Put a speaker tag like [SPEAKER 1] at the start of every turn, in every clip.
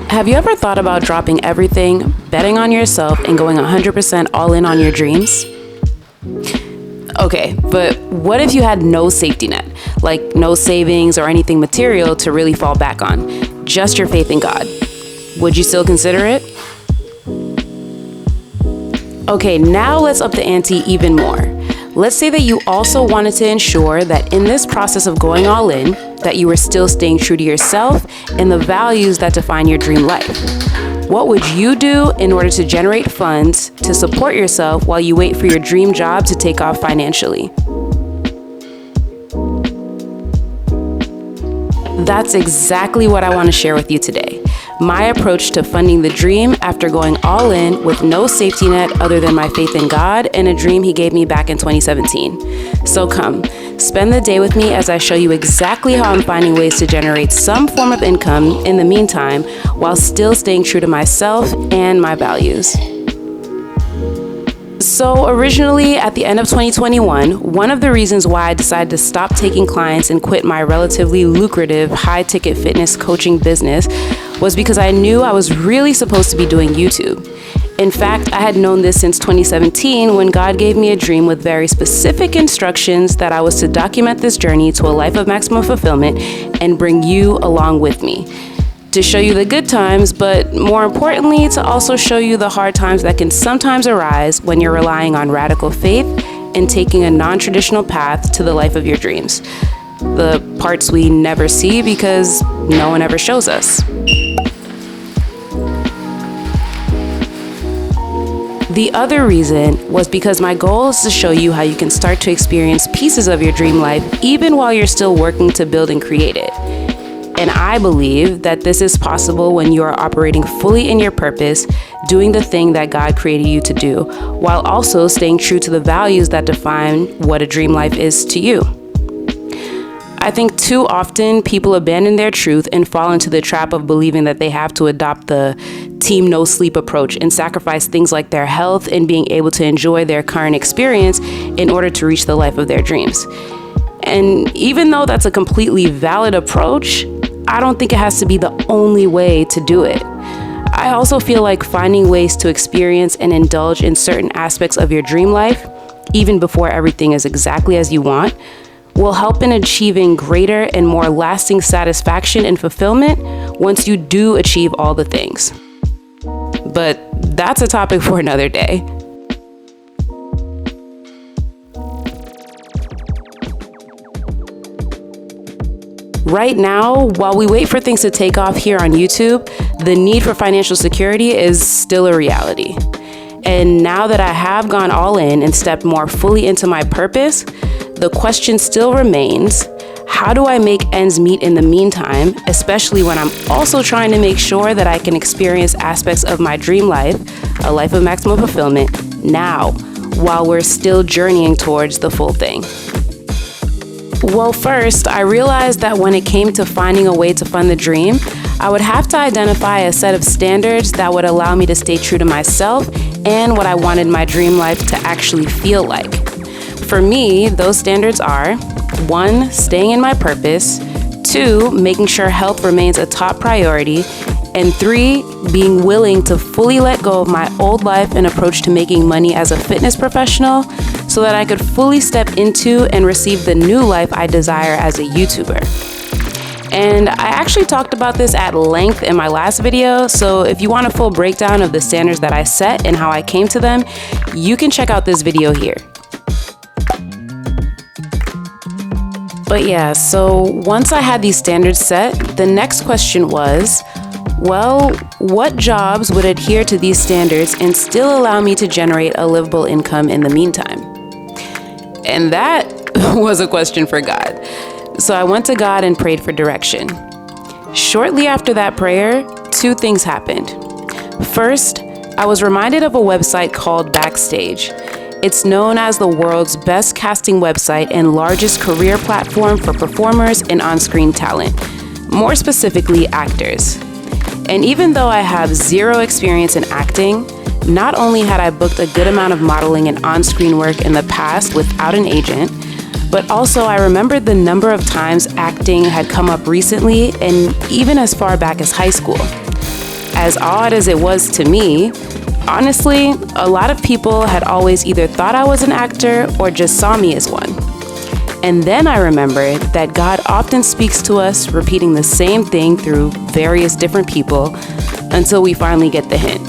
[SPEAKER 1] Have you ever thought about dropping everything, betting on yourself, and going 100% all in on your dreams? Okay, but what if you had no safety net, like no savings or anything material to really fall back on, just your faith in God? Would you still consider it? Okay, now let's up the ante even more. Let's say that you also wanted to ensure that in this process of going all in, that you were still staying true to yourself and the values that define your dream life. What would you do in order to generate funds to support yourself while you wait for your dream job to take off financially? That's exactly what I want to share with you today. My approach to funding the dream after going all in with no safety net other than my faith in God and a dream He gave me back in 2017. So come, spend the day with me as I show you exactly how I'm finding ways to generate some form of income in the meantime while still staying true to myself and my values. So originally, at the end of 2021, one of the reasons why I decided to stop taking clients and quit my relatively lucrative high-ticket fitness coaching business was because I knew I was really supposed to be doing YouTube. In fact, I had known this since 2017 when God gave me a dream with very specific instructions that I was to document this journey to a life of maximum fulfillment and bring you along with me. To show you the good times, but more importantly, to also show you the hard times that can sometimes arise when you're relying on radical faith and taking a non-traditional path to the life of your dreams. The parts we never see because no one ever shows us. The other reason was because my goal is to show you how you can start to experience pieces of your dream life even while you're still working to build and create it. And I believe that this is possible when you are operating fully in your purpose, doing the thing that God created you to do, while also staying true to the values that define what a dream life is to you. I think too often people abandon their truth and fall into the trap of believing that they have to adopt the team no sleep approach and sacrifice things like their health and being able to enjoy their current experience in order to reach the life of their dreams. And even though that's a completely valid approach, I don't think it has to be the only way to do it. I also feel like finding ways to experience and indulge in certain aspects of your dream life, even before everything is exactly as you want, will help in achieving greater and more lasting satisfaction and fulfillment once you do achieve all the things. But that's a topic for another day. Right now, while we wait for things to take off here on YouTube, the need for financial security is still a reality. And now that I have gone all in and stepped more fully into my purpose, the question still remains, how do I make ends meet in the meantime, especially when I'm also trying to make sure that I can experience aspects of my dream life, a life of maximum fulfillment, now, while we're still journeying towards the full thing? Well, first, I realized that when it came to finding a way to fund the dream, I would have to identify a set of standards that would allow me to stay true to myself and what I wanted my dream life to actually feel like. For me, those standards are 1, staying in my purpose, 2, making sure health remains a top priority, and 3, being willing to fully let go of my old life and approach to making money as a fitness professional so that I could fully step into and receive the new life I desire as a YouTuber. And I actually talked about this at length in my last video, so if you want a full breakdown of the standards that I set and how I came to them, you can check out this video here. But yeah, so once I had these standards set, the next question was, well, what jobs would adhere to these standards and still allow me to generate a livable income in the meantime? And that was a question for God. So I went to God and prayed for direction. Shortly after that prayer, 2 things happened. First, I was reminded of a website called Backstage. It's known as the world's best casting website and largest career platform for performers and on-screen talent, more specifically actors. And even though I have 0 experience in acting, not only had I booked a good amount of modeling and on-screen work in the past without an agent, But also, I remembered the number of times acting had come up recently and even as far back as high school. As odd as it was to me, honestly, a lot of people had always either thought I was an actor or just saw me as one. And then I remembered that God often speaks to us, repeating the same thing through various different people until we finally get the hint.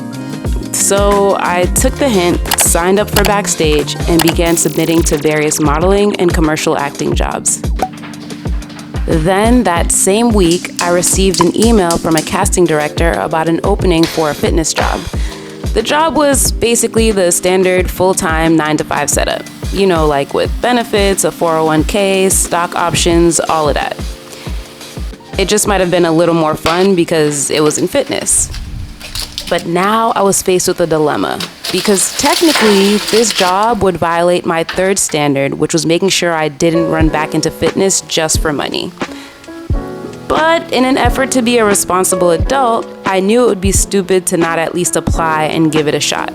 [SPEAKER 1] So I took the hint, signed up for Backstage, and began submitting to various modeling and commercial acting jobs. Then that same week, I received an email from a casting director about an opening for a fitness job. The job was basically the standard full-time 9-to-5 setup. You know, like with benefits, a 401k, stock options, all of that. It just might have been a little more fun because it was in fitness. But now I was faced with a dilemma because technically this job would violate my third standard, which was making sure I didn't run back into fitness just for money. But in an effort to be a responsible adult, I knew it would be stupid to not at least apply and give it a shot.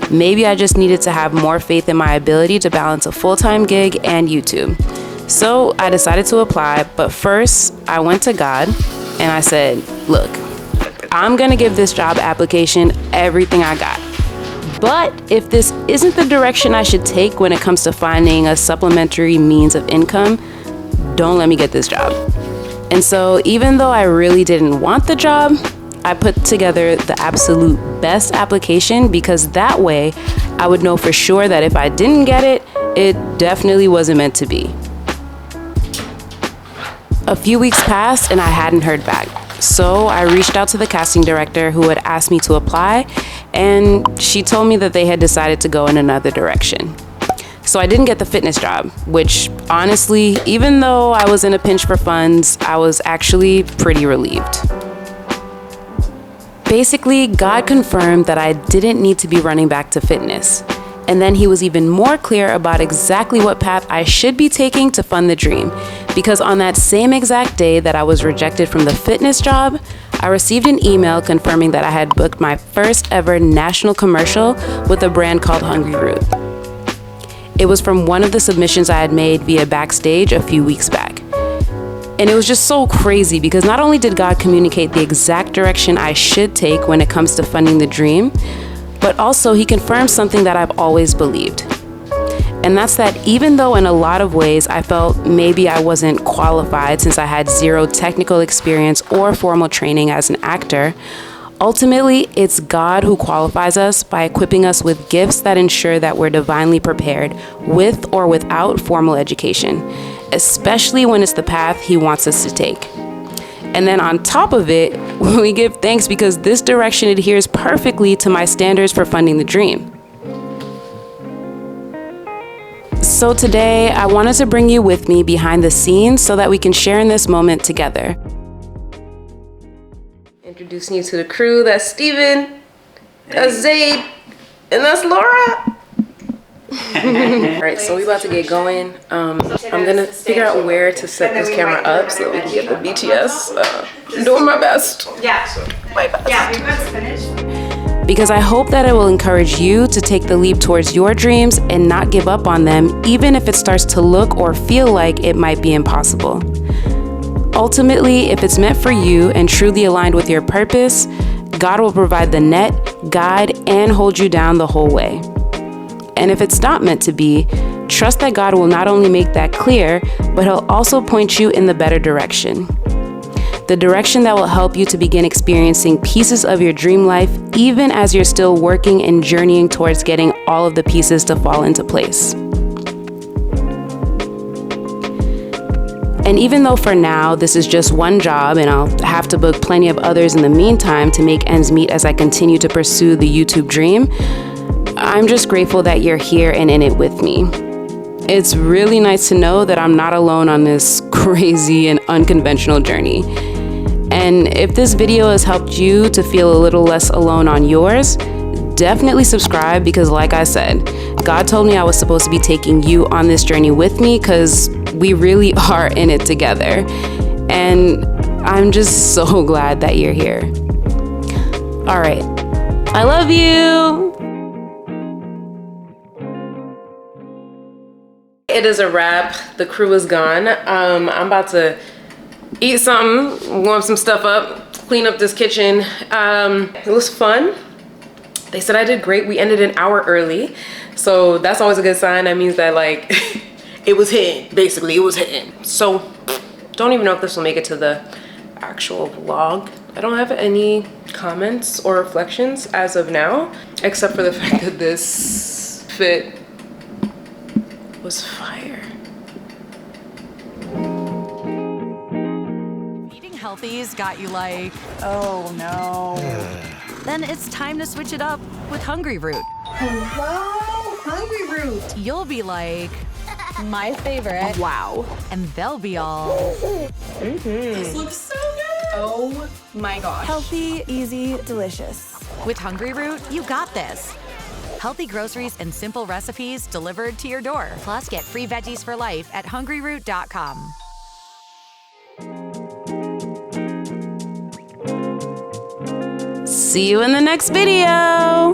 [SPEAKER 1] Maybe I just needed to have more faith in my ability to balance a full-time gig and YouTube. So I decided to apply, but first I went to God and I said, look, I'm gonna give this job application everything I got. But if this isn't the direction I should take when it comes to finding a supplementary means of income, don't let me get this job. And so even though I really didn't want the job, I put together the absolute best application because that way I would know for sure that if I didn't get it, it definitely wasn't meant to be. A few weeks passed and I hadn't heard back. So I reached out to the casting director who had asked me to apply, and she told me that they had decided to go in another direction. So I didn't get the fitness job, which honestly, even though I was in a pinch for funds, I was actually pretty relieved. Basically, God confirmed that I didn't need to be running back to fitness. And then he was even more clear about exactly what path I should be taking to fund the dream. Because on that same exact day that I was rejected from the fitness job, I received an email confirming that I had booked my first ever national commercial with a brand called Hungry Root. It was from one of the submissions I had made via Backstage a few weeks back. And it was just so crazy because not only did God communicate the exact direction I should take when it comes to funding the dream, but also he confirmed something that I've always believed. And that's that even though in a lot of ways I felt maybe I wasn't qualified since I had zero technical experience or formal training as an actor, ultimately it's God who qualifies us by equipping us with gifts that ensure that we're divinely prepared with or without formal education, especially when it's the path he wants us to take. And then on top of it, we give thanks because this direction adheres perfectly to my standards for funding the dream. So today, I wanted to bring you with me behind the scenes so that we can share in this moment together. Introducing you to the crew, that's Steven, that's Zaid, and that's Laura. All right, so we about to get going. I'm gonna figure out where to set this camera up so that we can get the BTS. I'm doing my best.
[SPEAKER 2] Yeah.
[SPEAKER 1] My best.
[SPEAKER 2] Yeah, we must finish.
[SPEAKER 1] Because I hope that it will encourage you to take the leap towards your dreams and not give up on them, even if it starts to look or feel like it might be impossible. Ultimately, if it's meant for you and truly aligned with your purpose, God will provide the net, guide, and hold you down the whole way. And if it's not meant to be, trust that God will not only make that clear, but he'll also point you in the better direction. The direction that will help you to begin experiencing pieces of your dream life, even as you're still working and journeying towards getting all of the pieces to fall into place. And even though for now, this is just one job and I'll have to book plenty of others in the meantime to make ends meet as I continue to pursue the YouTube dream, I'm just grateful that you're here and in it with me. It's really nice to know that I'm not alone on this crazy and unconventional journey. And if this video has helped you to feel a little less alone on yours, definitely subscribe because like I said, God told me I was supposed to be taking you on this journey with me because we really are in it together. And I'm just so glad that you're here. All right, I love you. it is a wrap. The crew is gone. I'm about to eat something, warm some stuff up, clean up this kitchen. It was fun. They said I did great. We ended an hour early, so that's always a good sign. That means that like it was hitting. Basically, it was hitting. So don't even know if this will make it to the actual vlog. I don't have any comments or reflections as of now, except for the fact that this fit was fire.
[SPEAKER 2] Eating healthy's got you like,
[SPEAKER 3] Oh no.
[SPEAKER 2] then it's time to switch it up with Hungry Root.
[SPEAKER 3] Hello, Hungry Root.
[SPEAKER 2] You'll be like,
[SPEAKER 3] My favorite.
[SPEAKER 1] Wow.
[SPEAKER 2] and they'll be all
[SPEAKER 3] This looks so good. Oh my gosh.
[SPEAKER 4] Healthy, easy, delicious.
[SPEAKER 2] with Hungry Root, you got this. Healthy groceries and simple recipes delivered to your door. Plus, get free veggies for life at hungryroot.com.
[SPEAKER 1] See you in the next video.